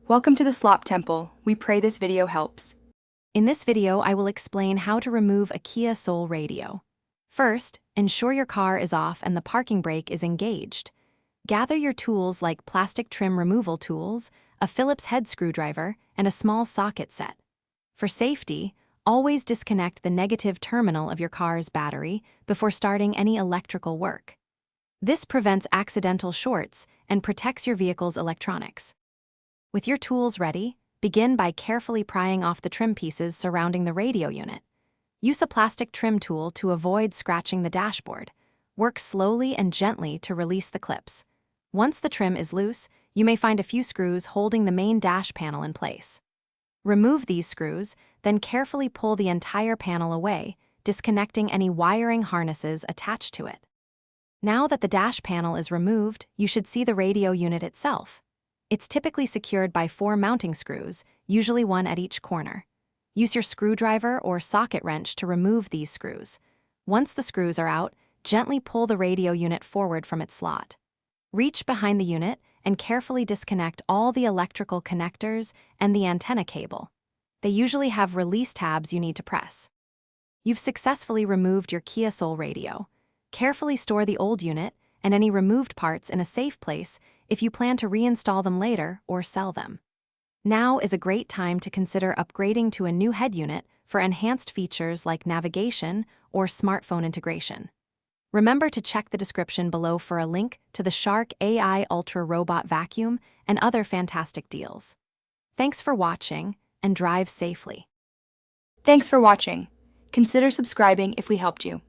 Welcome to the Slop Temple. We pray this video helps. In this video, I will explain how to remove a Kia Soul radio. First, ensure your car is off and the parking brake is engaged. Gather your tools like plastic trim removal tools, a Phillips head screwdriver, and a small socket set. For safety, always disconnect the negative terminal of your car's battery before starting any electrical work. This prevents accidental shorts and protects your vehicle's electronics. With your tools ready, begin by carefully prying off the trim pieces surrounding the radio unit. Use a plastic trim tool to avoid scratching the dashboard. Work slowly and gently to release the clips. Once the trim is loose, you may find a few screws holding the main dash panel in place. Remove these screws, then carefully pull the entire panel away, disconnecting any wiring harnesses attached to it. Now that the dash panel is removed, you should see the radio unit itself. It's typically secured by 4 mounting screws, usually one at each corner. Use your screwdriver or socket wrench to remove these screws. Once the screws are out, gently pull the radio unit forward from its slot. Reach behind the unit and carefully disconnect all the electrical connectors and the antenna cable. They usually have release tabs you need to press. You've successfully removed your Kia Soul radio. Carefully store the old unit and any removed parts in a safe place if you plan to reinstall them later or sell them. Now is a great time to consider upgrading to a new head unit for enhanced features like navigation or smartphone integration. Remember to check the description below for a link to the Shark AI Ultra Robot Vacuum and other fantastic deals. Thanks for watching and drive safely. Thanks for watching. Consider subscribing if we helped you.